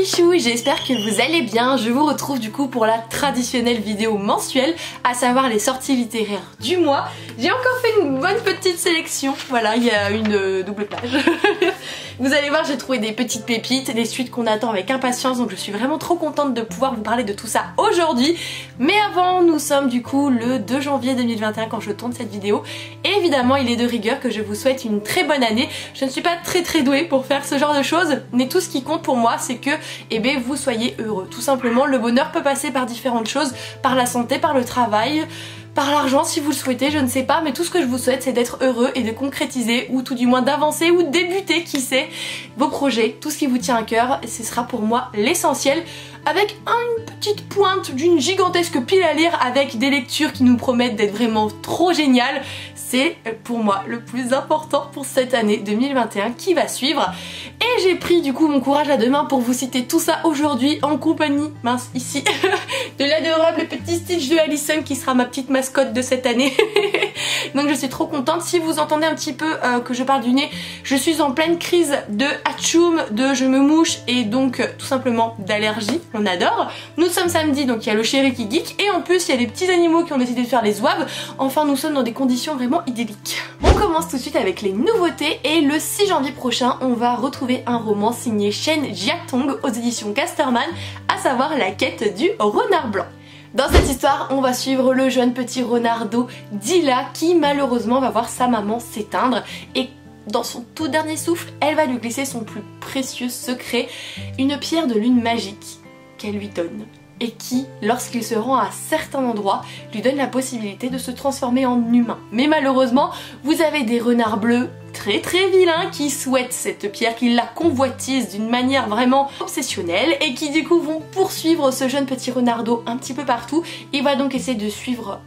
chou, j'espère que vous allez bien. Je vous retrouve du coup pour la traditionnelle vidéo mensuelle, à savoir les sorties littéraires du mois. J'ai encore fait une bonne petite sélection, voilà, il y a une double page. Vous allez voir, j'ai trouvé des petites pépites, des suites qu'on attend avec impatience, donc je suis vraiment trop contente de pouvoir vous parler de tout ça aujourd'hui. Mais avant, nous sommes du coup le 2 janvier 2021 quand je tourne cette vidéo. Et évidemment, il est de rigueur que je vous souhaite une très bonne année. Je ne suis pas très douée pour faire ce genre de choses, mais tout ce qui compte pour moi, c'est que vous soyez heureux. Tout simplement, le bonheur peut passer par différentes choses, par la santé, par le travail, par l'argent si vous le souhaitez, je ne sais pas, mais tout ce que je vous souhaite c'est d'être heureux et de concrétiser ou tout du moins d'avancer ou de débuter, qui sait, vos projets, tout ce qui vous tient à cœur, et ce sera pour moi l'essentiel, avec une petite pointe d'une gigantesque pile à lire avec des lectures qui nous promettent d'être vraiment trop géniales. C'est pour moi le plus important pour cette année 2021 qui va suivre. Et j'ai pris du coup mon courage à deux mains pour vous citer tout ça aujourd'hui en compagnie, mince, ici, de l'adorable petit Stitch de Allison qui sera ma petite mascotte de cette année. Donc je suis trop contente. Si vous entendez un petit peu que je parle du nez, je suis en pleine crise de atchoum, de je me mouche et donc tout simplement d'allergie. On adore. Nous sommes samedi, donc il y a le chéri qui geek et en plus il y a des petits animaux qui ont décidé de faire les zouaves. Enfin nous sommes dans des conditions vraiment idylliques. On commence tout de suite avec les nouveautés et le 6 janvier prochain on va retrouver un roman signé Shen Jiatong aux éditions Casterman, à savoir La quête du renard blanc. Dans cette histoire, on va suivre le jeune petit renardeau Dila qui malheureusement va voir sa maman s'éteindre et dans son tout dernier souffle, elle va lui glisser son plus précieux secret, une pierre de lune magique qu'elle lui donne et qui, lorsqu'il se rend à certains endroits, lui donne la possibilité de se transformer en humain. Mais malheureusement, vous avez des renards bleus très vilains qui souhaitent cette pierre, qui la convoitisent d'une manière vraiment obsessionnelle et qui du coup vont poursuivre ce jeune petit renardeau un petit peu partout. Il va donc essayer de suivre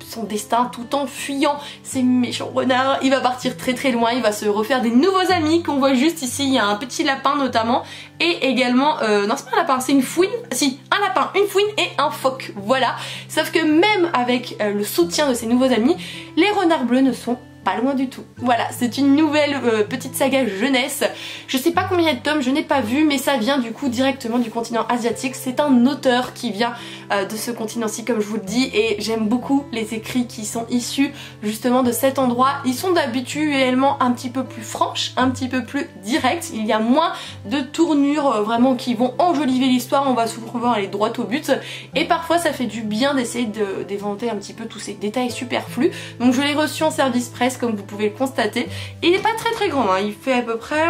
son destin tout en fuyant ces méchants renards. Il va partir très loin, il va se refaire des nouveaux amis qu'on voit juste ici. Il y a un petit lapin notamment et également, non c'est pas un lapin, c'est une fouine, si, un lapin, une fouine et un phoque, voilà. Sauf que même avec le soutien de ces nouveaux amis, les renards bleus ne sont pas loin du tout. Voilà, c'est une nouvelle petite saga jeunesse. Je sais pas combien il y a de tomes, je n'ai pas vu, mais ça vient du coup directement du continent asiatique. C'est un auteur qui vient de ce continent-ci, comme je vous le dis, et j'aime beaucoup les écrits qui sont issus justement de cet endroit. Ils sont habituellement un petit peu plus franches, un petit peu plus directs. Il y a moins de tournures vraiment qui vont enjoliver l'histoire. On va souvent aller droit au but, et parfois ça fait du bien d'essayer d'éventer un petit peu tous ces détails superflus. Donc je l'ai reçu en service presse, comme vous pouvez le constater. Il n'est pas très grand, hein. Il fait à peu près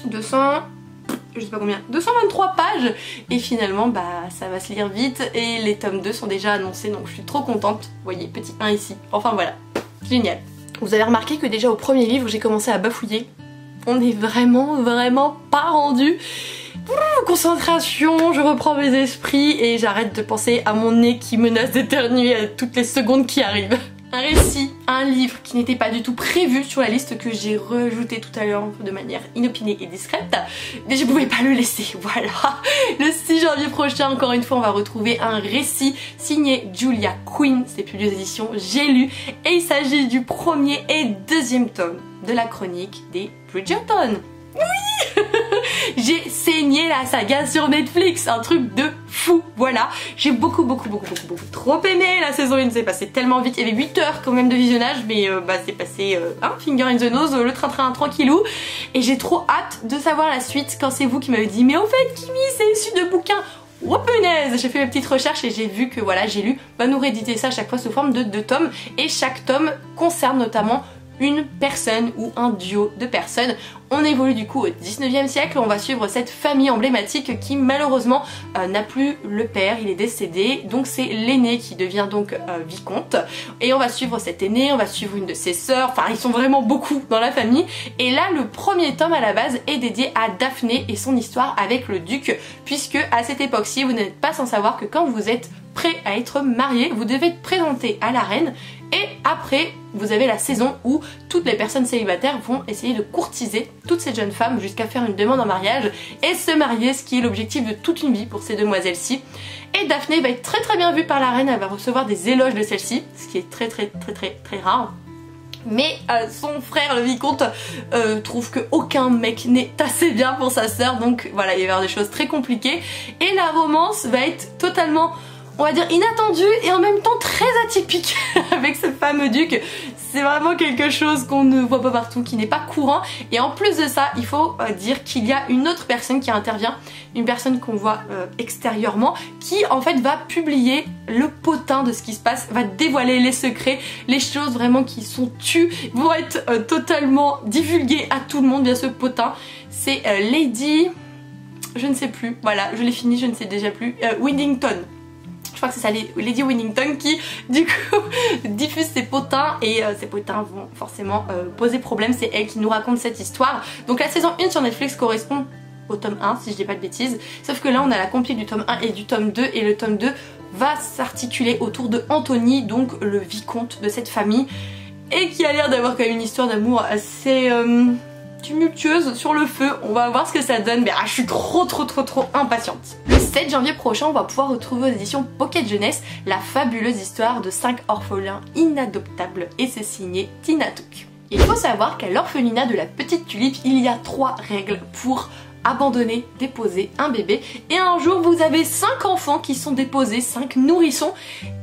223 pages et finalement bah ça va se lire vite et les tomes 2 sont déjà annoncés, donc je suis trop contente. Vous voyez, petit 1 ici, enfin voilà, génial. Vous avez remarqué que déjà au premier livre j'ai commencé à bafouiller. On est vraiment pas rendu. Concentration, je reprends mes esprits et j'arrête de penser à mon nez qui menace d'éternuer à toutes les secondes qui arrivent. Un récit, un livre qui n'était pas du tout prévu sur la liste, que j'ai rajouté tout à l'heure de manière inopinée et discrète, mais je pouvais pas le laisser, voilà. Le 6 janvier prochain, encore une fois, on va retrouver un récit signé Julia Quinn, c'est plus des éditions J'ai lu, et il s'agit du premier et deuxième tome de la chronique des Bridgerton. Oui. J'ai saigné la saga sur Netflix, un truc de fou, voilà. J'ai beaucoup trop aimé la saison 1, c'est passé tellement vite. Il y avait 8 heures quand même de visionnage, mais c'est passé finger in the nose, le train tranquillou. Et j'ai trop hâte de savoir la suite quand c'est vous qui m'avez dit mais au fait Kimi c'est issu de bouquins. Oh punaise, j'ai fait mes petites recherches et j'ai vu que voilà, J'ai lu va nous rééditer ça à chaque fois sous forme de 2 tomes et chaque tome concerne notamment une personne ou un duo de personnes. On évolue du coup au 19e siècle, on va suivre cette famille emblématique qui malheureusement n'a plus le père, il est décédé, donc c'est l'aîné qui devient donc vicomte. Et on va suivre cet aîné, on va suivre une de ses sœurs, enfin ils sont vraiment beaucoup dans la famille. Et là le premier tome à la base est dédié à Daphné et son histoire avec le duc, puisque à cette époque-ci vous n'êtes pas sans savoir que quand vous êtes prêt à être marié, vous devez être présenté à la reine. Et après, vous avez la saison où toutes les personnes célibataires vont essayer de courtiser toutes ces jeunes femmes jusqu'à faire une demande en mariage et se marier, ce qui est l'objectif de toute une vie pour ces demoiselles-ci. Et Daphné va être très bien vue par la reine, elle va recevoir des éloges de celle-ci, ce qui est très rare. Mais son frère, le vicomte, trouve que aucun mec n'est assez bien pour sa sœur, donc voilà, il va y avoir des choses très compliquées. Et la romance va être totalement, on va dire, inattendue et en même temps très atypique avec ce fameux duc. C'est vraiment quelque chose qu'on ne voit pas partout, qui n'est pas courant. Et en plus de ça, il faut dire qu'il y a une autre personne qui intervient, une personne qu'on voit extérieurement, qui en fait va publier le potin de ce qui se passe, va dévoiler les secrets, les choses vraiment qui sont tues, vont être totalement divulguées à tout le monde via ce potin. C'est Lady... je ne sais plus, voilà, je l'ai fini, je ne sais déjà plus, Winnington. Je crois que c'est ça, Lady Winnington, qui du coup diffuse ses potins et ces potins vont forcément poser problème. C'est elle qui nous raconte cette histoire. Donc la saison 1 sur Netflix correspond au tome 1 si je dis pas de bêtises, sauf que là on a la compilée du tome 1 et du tome 2 et le tome 2 va s'articuler autour de Anthony, donc le vicomte de cette famille, et qui a l'air d'avoir quand même une histoire d'amour assez... tumultueuse sur le feu. On va voir ce que ça donne, mais je suis trop impatiente. Le 7 janvier prochain, on va pouvoir retrouver aux éditions Pocket Jeunesse la fabuleuse histoire de 5 orphelins inadoptables, et c'est signé Tina Took. Il faut savoir qu'à l'orphelinat de la Petite Tulipe, il y a 3 règles pour abandonner, déposer un bébé. Et un jour, vous avez 5 enfants qui sont déposés, 5 nourrissons,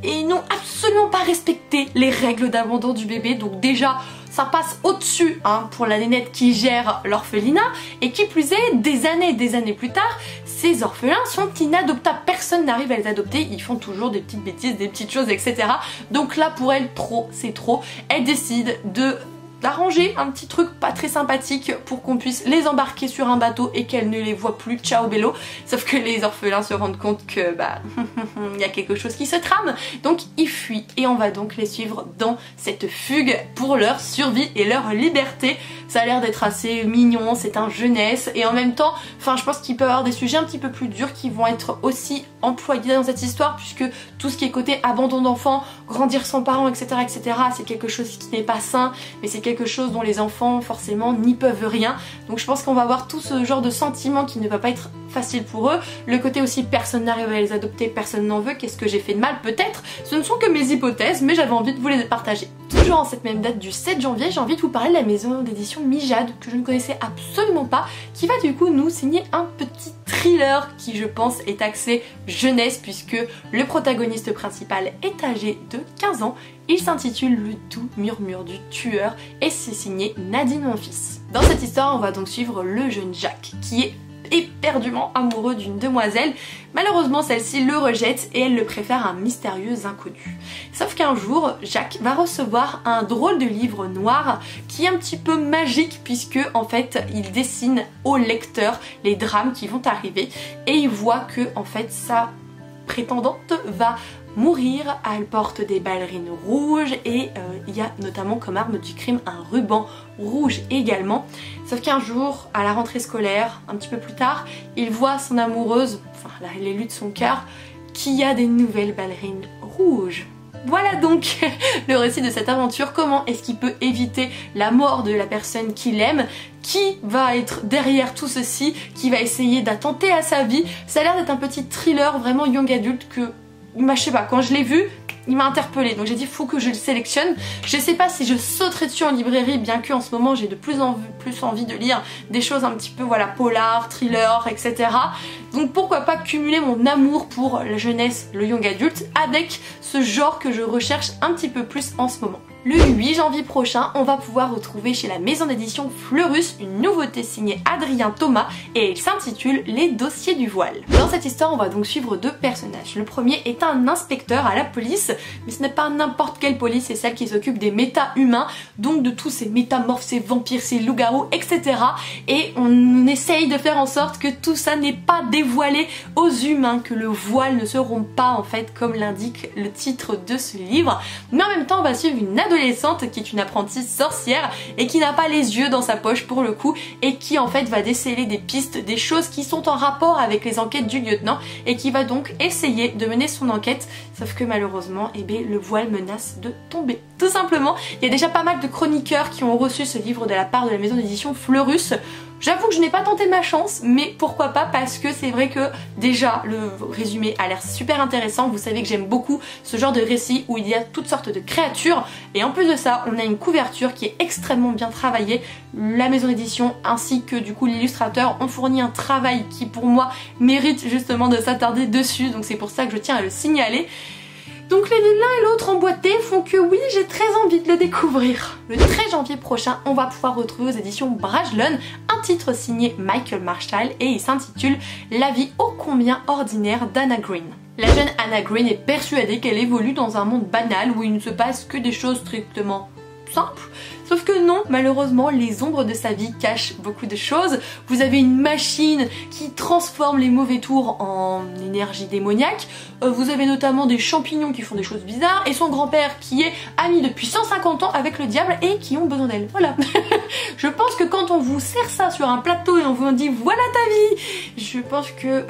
et ils n'ont absolument pas respecté les règles d'abandon du bébé. Donc déjà, ça passe au-dessus pour la nénette qui gère l'orphelinat, et qui plus est, des années plus tard, ces orphelins sont inadoptables, personne n'arrive à les adopter, ils font toujours des petites bêtises, des petites choses, etc. Donc là pour elle, trop, c'est trop. Elle décide d'arranger un petit truc pas très sympathique pour qu'on puisse les embarquer sur un bateau et qu'elle ne les voit plus, ciao bello. Sauf que les orphelins se rendent compte que il y a quelque chose qui se trame, donc ils fuient et on va donc les suivre dans cette fugue pour leur survie et leur liberté. Ça a l'air d'être assez mignon, c'est un jeunesse, et en même temps, je pense qu'il peut y avoir des sujets un petit peu plus durs qui vont être aussi employés dans cette histoire, puisque tout ce qui est côté abandon d'enfants, grandir sans parents, etc., c'est quelque chose qui n'est pas sain, mais c'est quelque chose dont les enfants forcément n'y peuvent rien. Donc je pense qu'on va avoir tout ce genre de sentiment qui ne va pas être facile pour eux. Le côté aussi personne n'arrive à les adopter, personne n'en veut, qu'est-ce que j'ai fait de mal peut-être. Ce ne sont que mes hypothèses, mais j'avais envie de vous les partager. Toujours en cette même date du 7 janvier, j'ai envie de vous parler de la maison d'édition Mijade, que je ne connaissais absolument pas, qui va du coup nous signer un petit thriller qui je pense est axé jeunesse, puisque le protagoniste principal est âgé de 15 ans. Il s'intitule Le doux murmure du tueur et c'est signé Nadine Monfils. Dans cette histoire, on va donc suivre le jeune Jacques qui est éperdument amoureux d'une demoiselle. Malheureusement, celle-ci le rejette et elle le préfère à un mystérieux inconnu. Sauf qu'un jour, Jacques va recevoir un drôle de livre noir qui est un petit peu magique, puisque en fait, il dessine au lecteur les drames qui vont arriver et il voit que en fait sa prétendante va mourir. Elle porte des ballerines rouges et il y a notamment comme arme du crime un ruban rouge également. Sauf qu'un jour, à la rentrée scolaire, un petit peu plus tard, il voit son amoureuse, l'élu de son cœur, qui a des nouvelles ballerines rouges. Voilà donc le récit de cette aventure. Comment est-ce qu'il peut éviter la mort de la personne qu'il aime? Qui va être derrière tout ceci? Qui va essayer d'attenter à sa vie? Ça a l'air d'être un petit thriller vraiment young adulte que... je sais pas, quand je l'ai vu, il m'a interpellée, donc j'ai dit faut que je le sélectionne. Je sais pas si je sauterai dessus en librairie, bien que en ce moment j'ai de plus en plus envie de lire des choses un petit peu polar, thriller, etc. Donc pourquoi pas cumuler mon amour pour la jeunesse, le young adulte, avec ce genre que je recherche un petit peu plus en ce moment. Le 8 janvier prochain, on va pouvoir retrouver chez la maison d'édition Fleurus une nouveauté signée Adrien Thomas et elle s'intitule Les dossiers du voile. Dans cette histoire, on va donc suivre 2 personnages. Le premier est un inspecteur à la police, mais ce n'est pas n'importe quelle police, c'est celle qui s'occupe des méta-humains, donc de tous ces métamorphes, ces vampires, ces loups-garous, etc. Et on essaye de faire en sorte que tout ça n'est pas dévoilé aux humains, que le voile ne se rompt pas en fait, comme l'indique le titre de ce livre. Mais en même temps, on va suivre une adolescente qui est une apprentie sorcière et qui n'a pas les yeux dans sa poche pour le coup, et qui en fait va déceler des pistes, des choses qui sont en rapport avec les enquêtes du lieutenant, et qui va donc essayer de mener son enquête, sauf que malheureusement le voile menace de tomber. Tout simplement, il y a déjà pas mal de chroniqueurs qui ont reçu ce livre de la part de la maison d'édition Fleurus. J'avoue que je n'ai pas tenté ma chance, mais pourquoi pas, parce que c'est vrai que déjà le résumé a l'air super intéressant. Vous savez que j'aime beaucoup ce genre de récit où il y a toutes sortes de créatures, et en plus de ça on a une couverture qui est extrêmement bien travaillée. La maison d'édition ainsi que du coup l'illustrateur ont fourni un travail qui pour moi mérite justement de s'attarder dessus, donc c'est pour ça que je tiens à le signaler. Donc l'un et l'autre emboîtés font que oui, j'ai très envie de le découvrir. Le 13 janvier prochain, on va pouvoir retrouver aux éditions Brajlon un titre signé Michael Marshall et il s'intitule La vie ô combien ordinaire d'Anna Green. La jeune Anna Green est persuadée qu'elle évolue dans un monde banal où il ne se passe que des choses strictement simples. Sauf que non, malheureusement, les ombres de sa vie cachent beaucoup de choses. Vous avez une machine qui transforme les mauvais tours en énergie démoniaque. Vous avez notamment des champignons qui font des choses bizarres. Et son grand-père qui est ami depuis 150 ans avec le diable et qui ont besoin d'elle. Voilà. Je pense que quand on vous sert ça sur un plateau et on vous dit voilà ta vie, je pense que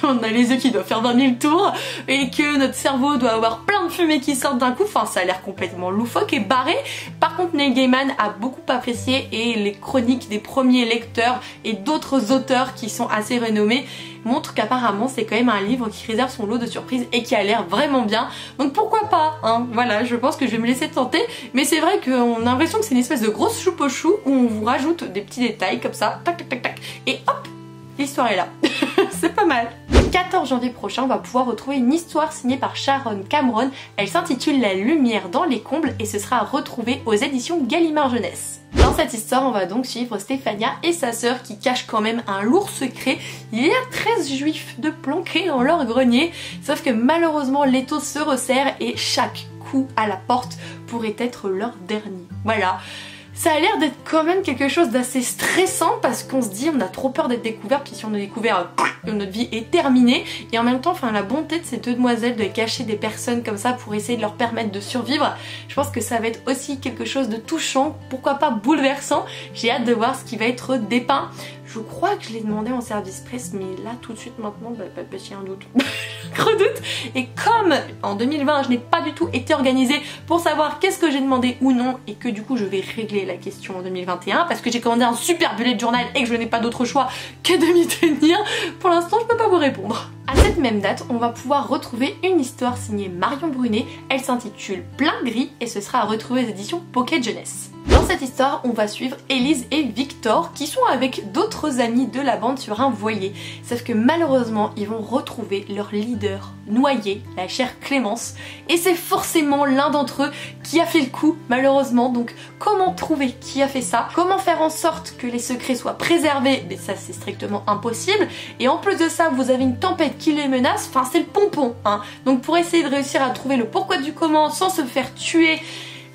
on a les yeux qui doivent faire 20 000 tours et que notre cerveau doit avoir plein de fumée qui sortent d'un coup. Enfin, ça a l'air complètement loufoque et barré. Par contre, Neil Gaiman a beaucoup apprécié et les chroniques des premiers lecteurs et d'autres auteurs qui sont assez renommés montrent qu'apparemment c'est quand même un livre qui réserve son lot de surprises et qui a l'air vraiment bien. Donc pourquoi pas, hein, voilà, je pense que je vais me laisser tenter. Mais c'est vrai qu'on a l'impression que c'est une espèce de grosse soupe au chou où on vous rajoute des petits détails comme ça, tac tac tac tac, et hop, l'histoire est là. C'est pas mal. Le 14 janvier prochain, on va pouvoir retrouver une histoire signée par Sharon Cameron. Elle s'intitule La lumière dans les combles et ce sera retrouvé aux éditions Gallimard Jeunesse. Dans cette histoire, on va donc suivre Stéphania et sa sœur qui cachent quand même un lourd secret. Il y a 13 juifs de planqués dans leur grenier, sauf que malheureusement l'étau se resserre et chaque coup à la porte pourrait être leur dernier. Voilà. Ça a l'air d'être quand même quelque chose d'assez stressant parce qu'on se dit on a trop peur d'être découvert, puis si on est découvert, notre vie est terminée. Et en même temps, enfin, la bonté de ces deux demoiselles de cacher des personnes comme ça pour essayer de leur permettre de survivre, je pense que ça va être aussi quelque chose de touchant, pourquoi pas bouleversant. J'ai hâte de voir ce qui va être dépeint. Je crois que je l'ai demandé en service presse, mais là tout de suite maintenant, j'ai un doute. Gros doute. Et comme en 2020 je n'ai pas du tout été organisée pour savoir qu'est-ce que j'ai demandé ou non, et que du coup je vais régler la question en 2021 parce que j'ai commandé un super bullet journal et que je n'ai pas d'autre choix que de m'y tenir, pour l'instant je peux pas vous répondre. À cette même date, on va pouvoir retrouver une histoire signée Marion Brunet. Elle s'intitule Plein Gris et ce sera à retrouver aux éditions Pocket Jeunesse. Dans cette histoire, on va suivre Élise et Victor qui sont avec d'autres amis de la bande sur un voilier. Sauf que malheureusement, ils vont retrouver leur leader noyé, la chère Clémence. Et c'est forcément l'un d'entre eux qui a fait le coup, malheureusement. Donc comment trouver qui a fait ça? Comment faire en sorte que les secrets soient préservés? Mais ça, c'est strictement impossible. Et en plus de ça, vous avez une tempête qui les menace. Enfin, c'est le pompon, hein. Donc pour essayer de réussir à trouver le pourquoi du comment sans se faire tuer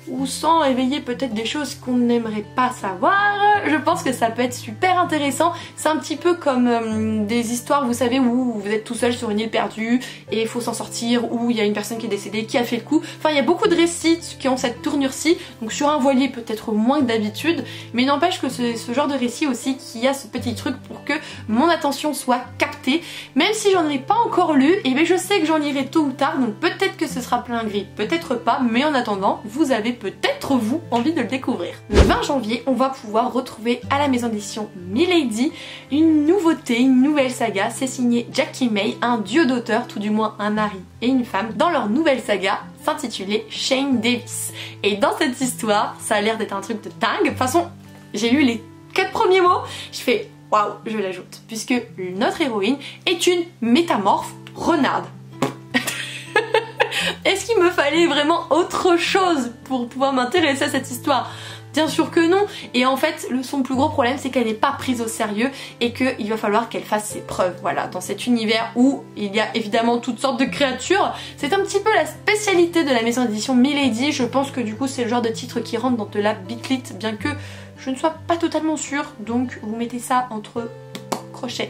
ou sans éveiller peut-être des choses qu'on n'aimerait pas savoir, je pense que ça peut être super intéressant. C'est un petit peu comme des histoires, vous savez, où vous êtes tout seul sur une île perdue et il faut s'en sortir, où il y a une personne qui est décédée, qui a fait le coup. Enfin, il y a beaucoup de récits qui ont cette tournure-ci, donc sur un voilier peut-être moins que d'habitude, mais n'empêche que c'est ce genre de récit aussi qui a ce petit truc pour que mon attention soit captée. Même si j'en ai pas encore lu, et bien je sais que j'en lirai tôt ou tard, donc peut-être que ce sera Plein Gris, peut-être pas, mais en attendant, vous avez peut-être vous envie de le découvrir. Le 20 janvier, on va pouvoir retrouver à la maison d'édition Milady une nouveauté, une nouvelle saga. C'est signé Jackie May, un duo d'auteurs, tout du moins un mari et une femme, dans leur nouvelle saga s'intitulée Shane Davis. Et dans cette histoire, ça a l'air d'être un truc de dingue. De toute façon, j'ai lu les 4 premiers mots, je fais waouh, je l'ajoute, puisque notre héroïne est une métamorphe renarde. Est-ce qu'il me fallait vraiment autre chose pour pouvoir m'intéresser à cette histoire? Bien sûr que non. Et en fait, son plus gros problème, c'est qu'elle n'est pas prise au sérieux et qu'il va falloir qu'elle fasse ses preuves. Voilà, dans cet univers où il y a évidemment toutes sortes de créatures. C'est un petit peu la spécialité de la maison d'édition Milady. Je pense que du coup, c'est le genre de titre qui rentre dans de la bitlit, bien que je ne sois pas totalement sûre. Donc, vous mettez ça entre crochet.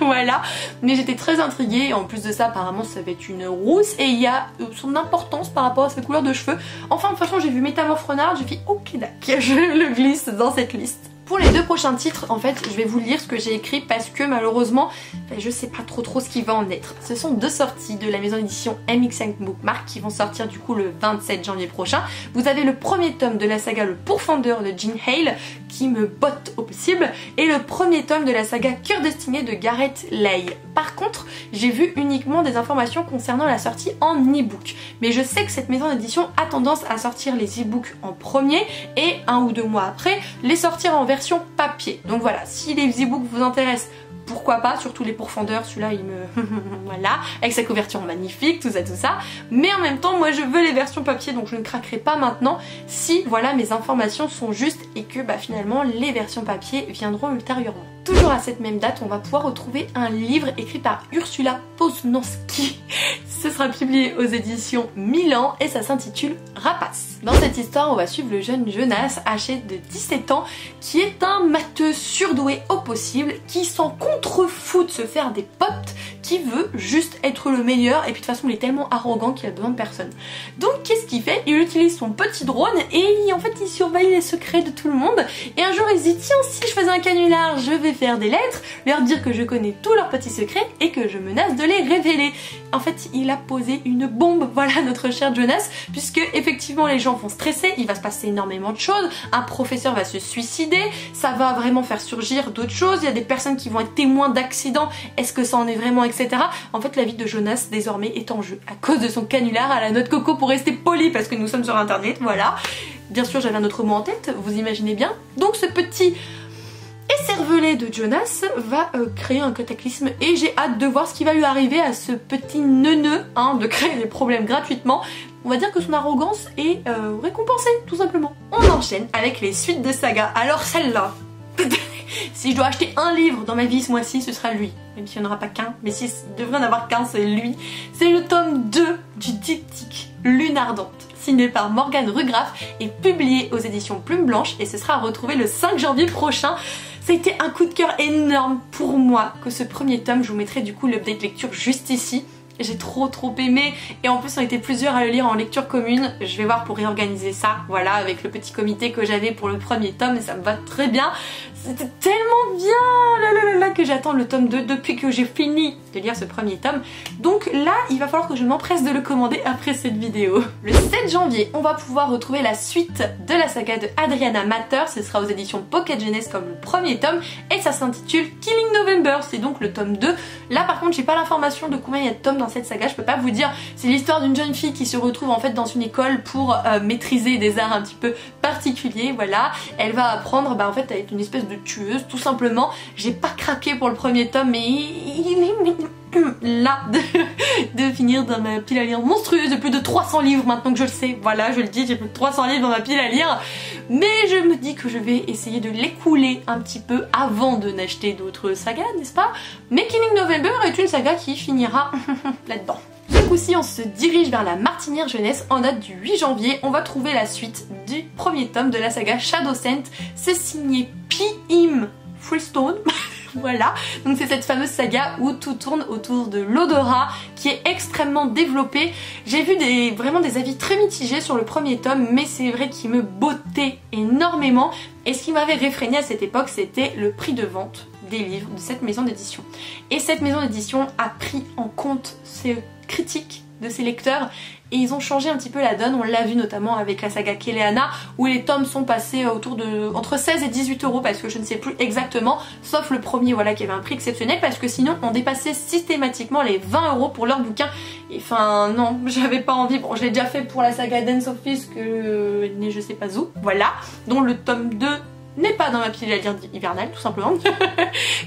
Voilà, mais j'étais très intriguée et en plus de ça apparemment ça va être une rousse et il y a son importance par rapport à sa couleur de cheveux. Enfin de toute façon j'ai vu Métamorphe Renard, j'ai fait ok d'accord, je le glisse dans cette liste. Pour les 2 prochains titres, en fait, je vais vous lire ce que j'ai écrit parce que malheureusement, je sais pas trop ce qui va en être. Ce sont 2 sorties de la maison d'édition MX5 Bookmark qui vont sortir du coup le 27 janvier prochain. Vous avez le premier tome de la saga Le Pourfendeur de Jean Hale qui me botte au possible et le premier tome de la saga Cœur Destiné de Gareth Lay. Par contre, j'ai vu uniquement des informations concernant la sortie en e-book. Mais je sais que cette maison d'édition a tendance à sortir les e-books en premier et 1 ou 2 mois après les sortir en version papier. Donc voilà, si les e-books vous intéressent, pourquoi pas, surtout les Pourfendeurs, celui-là il me... voilà, avec sa couverture magnifique, tout ça. Mais en même temps, moi je veux les versions papier, donc je ne craquerai pas maintenant si, voilà, mes informations sont justes et que finalement les versions papier viendront ultérieurement. Toujours à cette même date, on va pouvoir retrouver un livre écrit par Ursula Poznanski. Ce sera publié aux éditions Milan et ça s'intitule Rapace. Dans cette histoire, on va suivre le jeune Jonas, âgé de 17 ans, qui est un matheux surdoué au possible, qui s'en contrefout de se faire des potes, qui veut juste être le meilleur et puis de toute façon il est tellement arrogant qu'il a besoin de personne. Donc qu'est-ce qu'il fait? Il utilise son petit drone et en fait il surveille les secrets de tout le monde et un jour il se dit tiens, si je faisais un canular, je vais faire des lettres, leur dire que je connais tous leurs petits secrets et que je menace de les révéler. En fait il a posé une bombe, voilà notre cher Jonas, puisque effectivement les gens vont stresser, il va se passer énormément de choses, un professeur va se suicider, ça va vraiment faire surgir d'autres choses, il y a des personnes qui vont être témoins d'accidents, est-ce que ça en est vraiment, etc. En fait la vie de Jonas désormais est en jeu à cause de son canular à la noix de coco, pour rester poli parce que nous sommes sur internet, voilà. Bien sûr j'avais un autre mot en tête, vous imaginez bien. Donc ce petit écervelé de Jonas va créer un cataclysme et j'ai hâte de voir ce qui va lui arriver à ce petit neuneu, de créer des problèmes gratuitement. On va dire que son arrogance est récompensée tout simplement. On enchaîne avec les suites de saga. Alors celle-là, si je dois acheter un livre dans ma vie ce mois-ci, ce sera lui. Même s'il n'y en aura pas qu'un, mais s'il devrait en avoir qu'un, c'est lui. C'est le tome 2 du diptyque Lune Ardente, signé par Morgane Rugraff et publié aux éditions Plume Blanche, et ce sera à retrouver le 5 janvier prochain. Ça a été un coup de cœur énorme pour moi que ce premier tome, je vous mettrai du coup l'update lecture juste ici. J'ai trop aimé et en plus on était plusieurs à le lire en lecture commune. Je vais voir pour réorganiser ça, voilà, avec le petit comité que j'avais pour le premier tome et ça me va très bien. C'était tellement bien que j'attends le tome 2 depuis que j'ai fini de lire ce premier tome. Donc là, il va falloir que je m'empresse de le commander après cette vidéo. Le 7 janvier, on va pouvoir retrouver la suite de la saga de Adriana Matter. Ce sera aux éditions Pocket Jeunesse comme le premier tome et ça s'intitule Killing November. C'est donc le tome 2. Là par contre, j'ai pas l'information de combien il y a de tomes dans cette saga, je peux pas vous dire. C'est l'histoire d'une jeune fille qui se retrouve en fait dans une école pour maîtriser des arts un petit peu particuliers, voilà. Elle va apprendre en fait à être une espèce de tueuse tout simplement. J'ai pas craqué pour le premier tome mais là de finir dans ma pile à lire monstrueuse de plus de 300 livres maintenant que je le sais, voilà, je le dis, j'ai plus de 300 livres dans ma pile à lire, mais je me dis que je vais essayer de l'écouler un petit peu avant de n'acheter d'autres sagas, n'est-ce pas? Mais Killing November est une saga qui finira là-dedans. Ce coup-ci, on se dirige vers la Martinière Jeunesse en date du 8 janvier. On va trouver la suite du premier tome de la saga Shadow Scent. C'est signé P.M. Freestone. Voilà, donc c'est cette fameuse saga où tout tourne autour de l'odorat qui est extrêmement développé. J'ai vu vraiment des avis très mitigés sur le premier tome, mais c'est vrai qu'il me bottait énormément. Et ce qui m'avait réfréné à cette époque, c'était le prix de vente des livres de cette maison d'édition. Et cette maison d'édition a pris en compte ces critiques de ses lecteurs et ils ont changé un petit peu la donne. On l'a vu notamment avec la saga Keleana où les tomes sont passés autour de entre 16 et 18 euros parce que je ne sais plus exactement, sauf le premier, voilà, qui avait un prix exceptionnel parce que sinon on dépassait systématiquement les 20 euros pour leur bouquin. Et enfin non, j'avais pas envie. Bon, je l'ai déjà fait pour la saga Dance of Fist que n'est je sais pas où, voilà, dont le tome 2 n'est pas dans ma pile à lire hivernale tout simplement.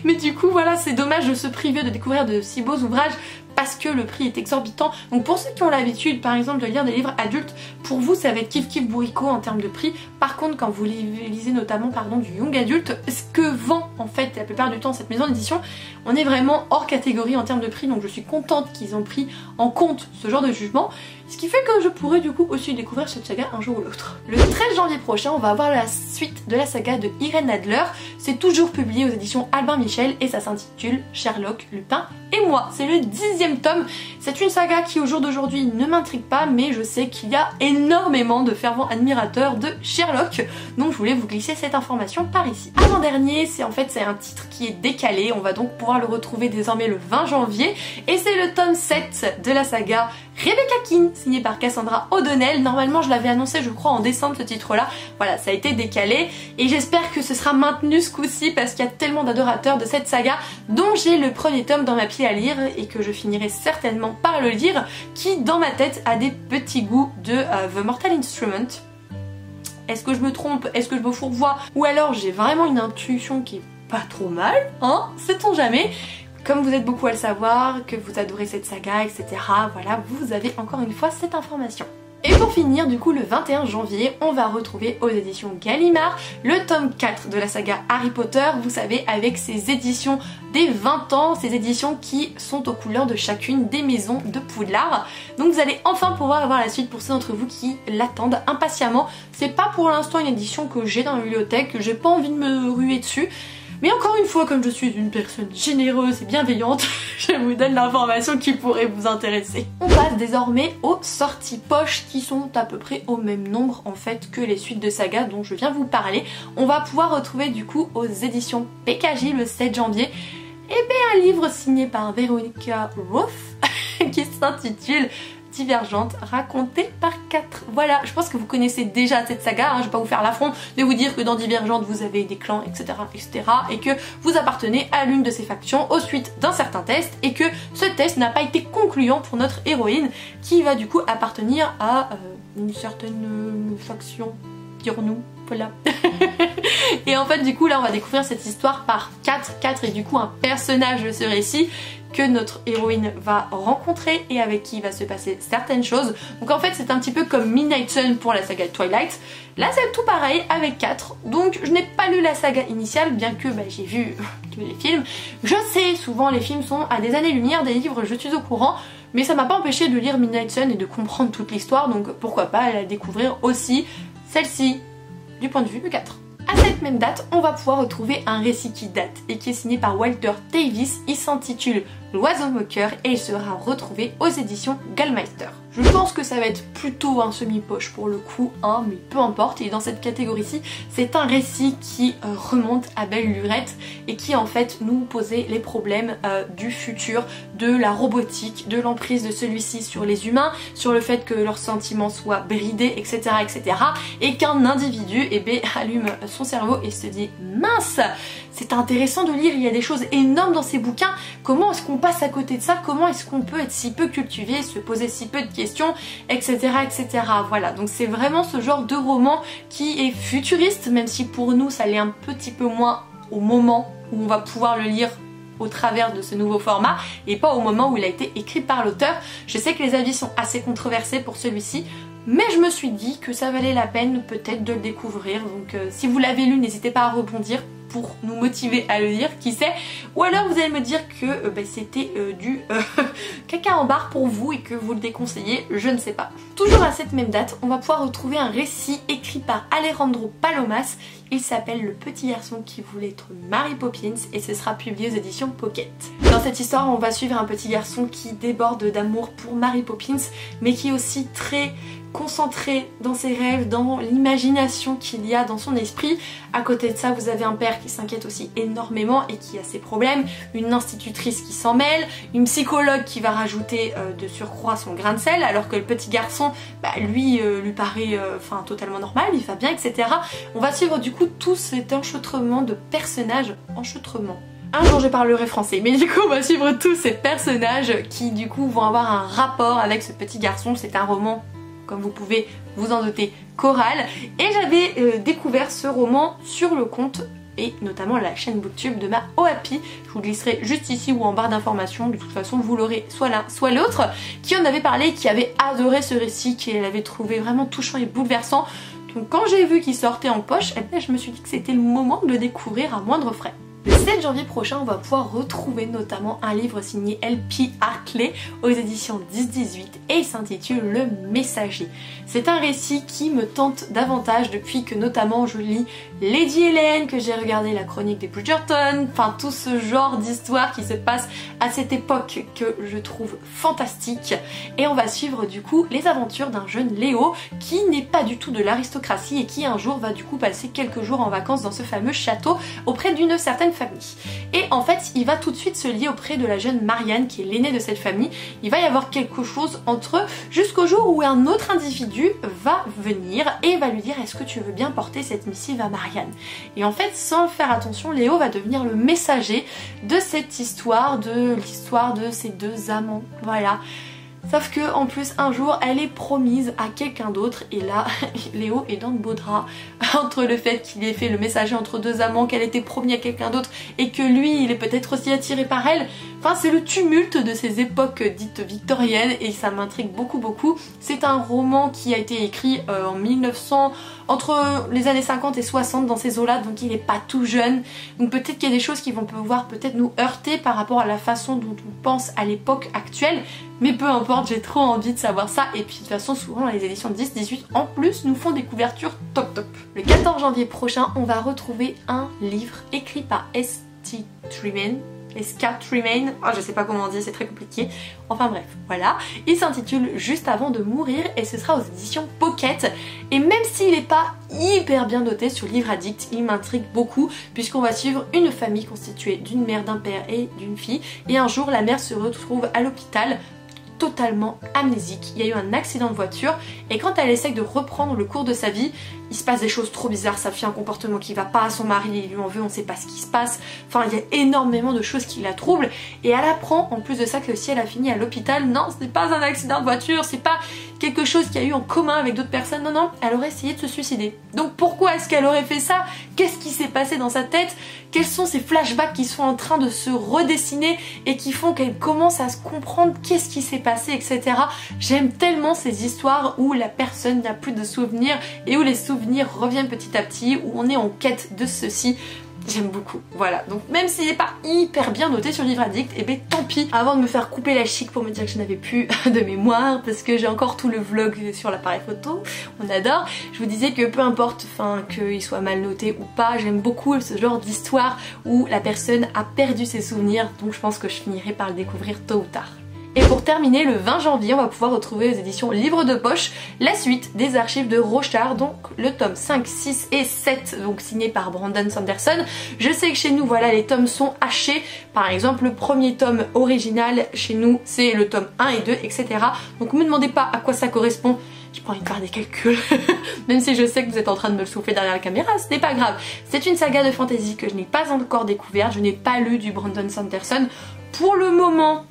Mais du coup voilà, c'est dommage de se priver de découvrir de si beaux ouvrages parce que le prix est exorbitant. Donc pour ceux qui ont l'habitude par exemple de lire des livres adultes, pour vous ça va être kiff kiff bourricot en termes de prix. Par contre quand vous lisez notamment du young adulte, ce que vend en fait la plupart du temps cette maison d'édition, on est vraiment hors catégorie en termes de prix. Donc je suis contente qu'ils ont pris en compte ce genre de jugement. Ce qui fait que je pourrais du coup aussi découvrir cette saga un jour ou l'autre. Le 13 janvier prochain, on va avoir la suite de la saga de Irène Adler. C'est toujours publié aux éditions Albin Michel et ça s'intitule Sherlock, Lupin et moi. C'est le 10e tome. C'est une saga qui au jour d'aujourd'hui ne m'intrigue pas, mais je sais qu'il y a énormément de fervents admirateurs de Sherlock, donc je voulais vous glisser cette information par ici. Avant-dernier, c'est un titre qui est décalé, on va donc pouvoir le retrouver désormais le 20 janvier, et c'est le tome 7 de la saga Rebecca King, signé par Cassandra O'Donnell. Normalement je l'avais annoncé je crois en décembre ce titre là, voilà ça a été décalé et j'espère que ce sera maintenu ce coup-ci parce qu'il y a tellement d'adorateurs de cette saga dont j'ai le premier tome dans ma pile à lire et que je finirai certainement par le lire, qui dans ma tête a des petits goûts de The Mortal Instrument. Est-ce que je me trompe? Est-ce que je me fourvoie? Ou alors j'ai vraiment une intuition qui est pas trop mal, hein? Sait-on jamais? Comme vous êtes beaucoup à le savoir, que vous adorez cette saga, etc. Voilà, vous avez encore une fois cette information. Et pour finir, du coup, le 21 janvier, on va retrouver aux éditions Gallimard le tome 4 de la saga Harry Potter, vous savez, avec ces éditions des 20 ans, ces éditions qui sont aux couleurs de chacune des maisons de Poudlard. Donc vous allez enfin pouvoir avoir la suite pour ceux d'entre vous qui l'attendent impatiemment. C'est pas pour l'instant une édition que j'ai dans la bibliothèque, j'ai pas envie de me ruer dessus. Mais encore une fois, comme je suis une personne généreuse et bienveillante, je vous donne l'information qui pourrait vous intéresser. On passe désormais aux sorties poche qui sont à peu près au même nombre en fait que les suites de saga dont je viens vous parler. On va pouvoir retrouver du coup aux éditions PKJ le 7 janvier un livre signé par Veronica Roth qui s'intitule Divergente, racontée par 4. Voilà, je pense que vous connaissez déjà cette saga, hein, je vais pas vous faire l'affront de vous dire que dans Divergente vous avez des clans, etc., et que vous appartenez à l'une de ces factions au suite d'un certain test, et que ce test n'a pas été concluant pour notre héroïne qui va du coup appartenir à une certaine faction, dirons-nous. Voilà. Et en fait du coup là on va découvrir cette histoire par 4 et du coup un personnage de ce récit que notre héroïne va rencontrer et avec qui il va se passer certaines choses. Donc en fait c'est un petit peu comme Midnight Sun pour la saga Twilight. Là c'est tout pareil avec 4. Donc je n'ai pas lu la saga initiale bien que j'ai vu tous les films. Je sais, souvent les films sont à des années-lumière des livres, je suis au courant. Mais ça m'a pas empêché de lire Midnight Sun et de comprendre toute l'histoire, donc pourquoi pas la découvrir aussi, celle-ci, du point de vue de 4. À cette même date, on va pouvoir retrouver un récit qui date et qui est signé par Walter Davis. Il s'intitule L'oiseau moqueur et il sera retrouvé aux éditions Gallmeister. Je pense que ça va être plutôt un semi-poche pour le coup, hein, mais peu importe. Et dans cette catégorie-ci, c'est un récit qui remonte à belle lurette et qui en fait nous posait les problèmes du futur, de la robotique, de l'emprise de celui-ci sur les humains, sur le fait que leurs sentiments soient bridés, etc. et qu'un individu allume son cerveau et se dit mince, c'est intéressant de lire, il y a des choses énormes dans ces bouquins, comment est-ce qu'on passe à côté de ça, comment est-ce qu'on peut être si peu cultivé, se poser si peu de questions, etc. Voilà, donc c'est vraiment ce genre de roman qui est futuriste, même si pour nous ça l'est un petit peu moins au moment où on va pouvoir le lire au travers de ce nouveau format et pas au moment où il a été écrit par l'auteur. Je sais que les avis sont assez controversés pour celui-ci, mais je me suis dit que ça valait la peine peut-être de le découvrir, donc si vous l'avez lu n'hésitez pas à rebondir pour nous motiver à le lire, qui sait, ou alors vous allez me dire que c'était du caca en barre pour vous et que vous le déconseillez, je ne sais pas. Toujours à cette même date, on va pouvoir retrouver un récit écrit par Alejandro Palomas. Il s'appelle Le petit garçon qui voulait être Mary Poppins et ce sera publié aux éditions Pocket. Dans cette histoire, on va suivre un petit garçon qui déborde d'amour pour Mary Poppins, mais qui est aussi très concentré dans ses rêves, dans l'imagination qu'il y a dans son esprit. À côté de ça, vous avez un père qui s'inquiète aussi énormément et qui a ses problèmes, une institutrice qui s'en mêle, une psychologue qui va rajouter de surcroît son grain de sel, alors que le petit garçon, lui paraît totalement normal, il va bien, etc. On va suivre du coup tout cet enchevêtrement de personnages, un jour je parlerai français, mais du coup on va suivre tous ces personnages qui du coup vont avoir un rapport avec ce petit garçon. C'est un roman, comme vous pouvez vous en douter, choral, et j'avais découvert ce roman sur le compte et notamment la chaîne Booktube de ma OAPI. Je vous glisserai juste ici ou en barre d'informations, de toute façon vous l'aurez soit l'un soit l'autre, qui en avait parlé, qui avait adoré ce récit, qui l'avait trouvé vraiment touchant et bouleversant. Donc quand j'ai vu qu'il sortait en poche, je me suis dit que c'était le moment de le découvrir à moindre frais. Le 7 janvier prochain, on va pouvoir retrouver notamment un livre signé L.P. Hartley aux éditions 10-18 et il s'intitule Le Messager. C'est un récit qui me tente davantage depuis que notamment je lis Lady Hélène, que j'ai regardé la chronique des Bridgerton, enfin tout ce genre d'histoire qui se passe à cette époque que je trouve fantastique. Et on va suivre du coup les aventures d'un jeune Léo qui n'est pas du tout de l'aristocratie et qui un jour va du coup passer quelques jours en vacances dans ce fameux château auprès d'une certaine famille. Et en fait il va tout de suite se lier auprès de la jeune Marianne qui est l'aînée de cette famille. Il va y avoir quelque chose entre eux jusqu'au jour où un autre individu va venir et va lui dire est-ce que tu veux bien porter cette missive à Marianne. Et en fait sans faire attention, Léo va devenir le messager de cette histoire, de l'histoire de ces deux amants, voilà. Sauf que en plus un jour elle est promise à quelqu'un d'autre et là Léo est dans le beau drap entre le fait qu'il ait fait le messager entre deux amants, qu'elle était promise à quelqu'un d'autre et que lui il est peut-être aussi attiré par elle. Enfin c'est le tumulte de ces époques dites victoriennes et ça m'intrigue beaucoup. C'est un roman qui a été écrit en 1900, entre les années 50 et 60 dans ces eaux-là, donc il n'est pas tout jeune. Donc peut-être qu'il y a des choses qui vont pouvoir peut-être nous heurter par rapport à la façon dont on pense à l'époque actuelle. Mais peu importe, j'ai trop envie de savoir ça. Et puis de toute façon, souvent les éditions 10-18 en plus nous font des couvertures top. Le 14 janvier prochain, on va retrouver un livre écrit par S.K. Tremain. Oh, je sais pas comment on dit, c'est très compliqué. Enfin bref, voilà. Il s'intitule Juste avant de mourir et ce sera aux éditions Pocket. Et même s'il n'est pas hyper bien noté sur Livre Addict, il m'intrigue beaucoup puisqu'on va suivre une famille constituée d'une mère, d'un père et d'une fille. Et un jour, la mère se retrouve à l'hôpital totalement amnésique. Il y a eu un accident de voiture et quand elle essaie de reprendre le cours de sa vie, il se passe des choses trop bizarres, sa fille a un comportement qui va pas, son mari il lui en veut, on sait pas ce qui se passe, enfin il y a énormément de choses qui la troublent et elle apprend en plus de ça que si elle a fini à l'hôpital, non ce n'est pas un accident de voiture, c'est pas quelque chose qu'il y a eu en commun avec d'autres personnes, non, elle aurait essayé de se suicider. Donc pourquoi est-ce qu'elle aurait fait ça? Qu'est-ce qui s'est passé dans sa tête? Quels sont ces flashbacks qui sont en train de se redessiner et qui font qu'elle commence à se comprendre qu'est-ce qui s'est passé, etc. J'aime tellement ces histoires où la personne n'a plus de souvenirs et où les souvenirs reviennent petit à petit, où on est en quête de ceci. J'aime beaucoup, voilà. Donc même s'il n'est pas hyper bien noté sur Livre Addict, et ben tant pis. Avant de me faire couper la chic pour me dire que je n'avais plus de mémoire, parce que j'ai encore tout le vlog sur l'appareil photo, on adore. Je vous disais que peu importe, enfin qu'il soit mal noté ou pas, j'aime beaucoup ce genre d'histoire où la personne a perdu ses souvenirs, donc je pense que je finirai par le découvrir tôt ou tard. Et pour terminer, le 20 janvier, on va pouvoir retrouver aux éditions Livre de Poche la suite des archives de Rochard, donc le tome 5, 6 et 7, donc signé par Brandon Sanderson. Je sais que chez nous, voilà, les tomes sont hachés. Par exemple, le premier tome original chez nous, c'est le tome 1 et 2, etc. Donc ne me demandez pas à quoi ça correspond. J'ai pas envie de faire des calculs, même si je sais que vous êtes en train de me le souffler derrière la caméra, ce n'est pas grave. C'est une saga de fantasy que je n'ai pas encore découverte, je n'ai pas lu du Brandon Sanderson. Pour le moment,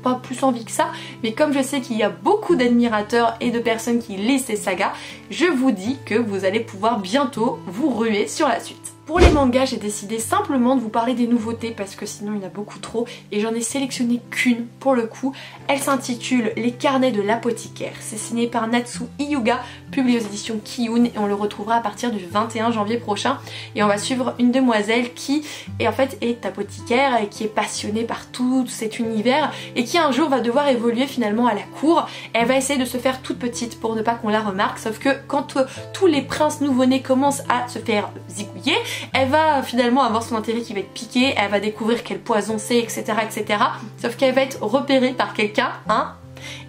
pas plus envie que ça, mais comme je sais qu'il y a beaucoup d'admirateurs et de personnes qui lisent ces sagas, je vous dis que vous allez pouvoir bientôt vous ruer sur la suite. Pour les mangas, j'ai décidé simplement de vous parler des nouveautés parce que sinon il y en a beaucoup trop et j'en ai sélectionné qu'une pour le coup. Elle s'intitule Les carnets de l'apothicaire. C'est signé par Natsu Hyuga, publié aux éditions Kiyun et on le retrouvera à partir du 21 janvier prochain. Et on va suivre une demoiselle qui en fait est apothicaire et qui est passionnée par tout cet univers et qui un jour va devoir évoluer finalement à la cour. Elle va essayer de se faire toute petite pour ne pas qu'on la remarque, sauf que quand tous les princes nouveau-nés commencent à se faire zigouiller, elle va finalement avoir son intérêt qui va être piqué, elle va découvrir quel poison c'est, etc. Sauf qu'elle va être repérée par quelqu'un,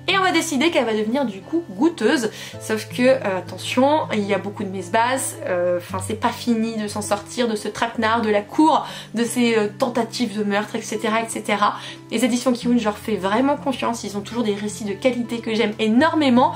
et on va décider qu'elle va devenir du coup goûteuse. Sauf que, attention, il y a beaucoup de messes basses, enfin c'est pas fini de s'en sortir de ce traquenard de la cour, de ces tentatives de meurtre, etc. Les éditions Kiyun, je leur fais vraiment confiance, ils ont toujours des récits de qualité que j'aime énormément.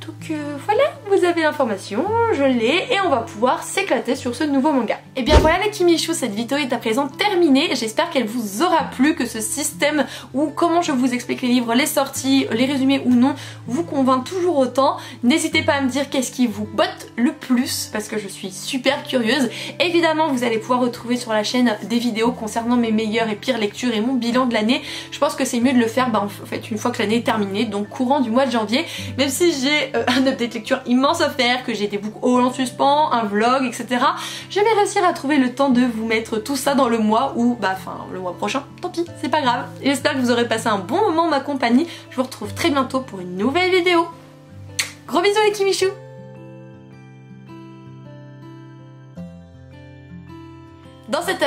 Donc voilà, vous avez l'information, je l'ai et on va pouvoir s'éclater sur ce nouveau manga. Et bien voilà les Kimichou, cette vidéo est à présent terminée. J'espère qu'elle vous aura plu, que ce système ou comment je vous explique les livres, les sorties, les résumés ou non, vous convainc toujours autant. N'hésitez pas à me dire qu'est-ce qui vous botte le plus parce que je suis super curieuse. Évidemment, vous allez pouvoir retrouver sur la chaîne des vidéos concernant mes meilleures et pires lectures et mon bilan de l'année. Je pense que c'est mieux de le faire en fait une fois que l'année est terminée, donc courant du mois de janvier, même si j'ai un update lecture immense à faire, que j'ai des books hauls en suspens, un vlog, etc. Je vais réussir à trouver le temps de vous mettre tout ça dans le mois ou le mois prochain, tant pis, c'est pas grave. J'espère que vous aurez passé un bon moment en ma compagnie. Je vous retrouve très bientôt pour une nouvelle vidéo. Gros bisous les Kimichou. Dans cette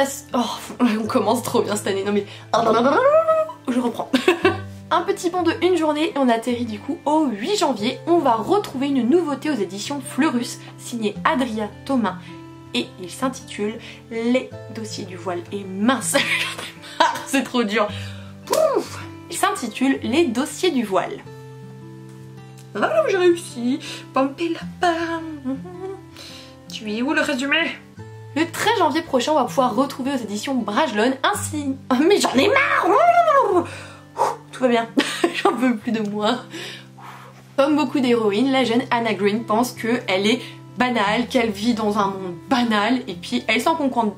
on commence trop bien cette année, non mais... Je reprends. Un petit bond de une journée et on atterrit du coup au 8 janvier. On va retrouver une nouveauté aux éditions Fleurus, signée Adria Thomas. Et il s'intitule Les dossiers du voile. Et mince, j'en ai marre, c'est trop dur. Pouf. Il s'intitule Les dossiers du voile. Ah, j'ai réussi. Pamper la pam. Tu es où le résumé? Le 13 janvier prochain, on va pouvoir retrouver aux éditions Brajlon ainsi... Oh, mais j'en ai marre. Tout va bien, j'en veux plus de moi. Comme beaucoup d'héroïnes, la jeune Anna Green pense qu'elle est banale, qu'elle vit dans un monde banal, et puis elles sont conquantes.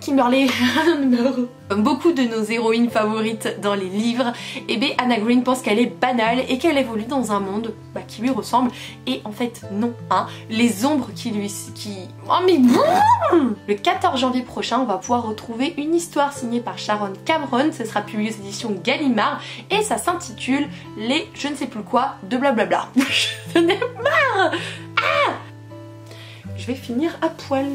Kimberly. Comme beaucoup de nos héroïnes favorites dans les livres, et bien Anna Green pense qu'elle est banale et qu'elle évolue dans un monde qui lui ressemble. Et en fait non, hein. Les ombres Oh mais le 14 janvier prochain, on va pouvoir retrouver une histoire signée par Sharon Cameron. Ce sera publié aux éditions Gallimard et ça s'intitule Les je ne sais plus quoi de blablabla. J'en ai marre. Ah, je vais finir à poil.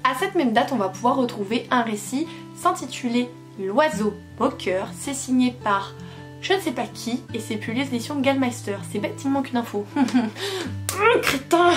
À cette même date, on va pouvoir retrouver un récit s'intitulé L'oiseau au cœur. C'est signé par je ne sais pas qui et c'est publié aux éditions Gallmeister. C'est bête, il manque une info. Crétin.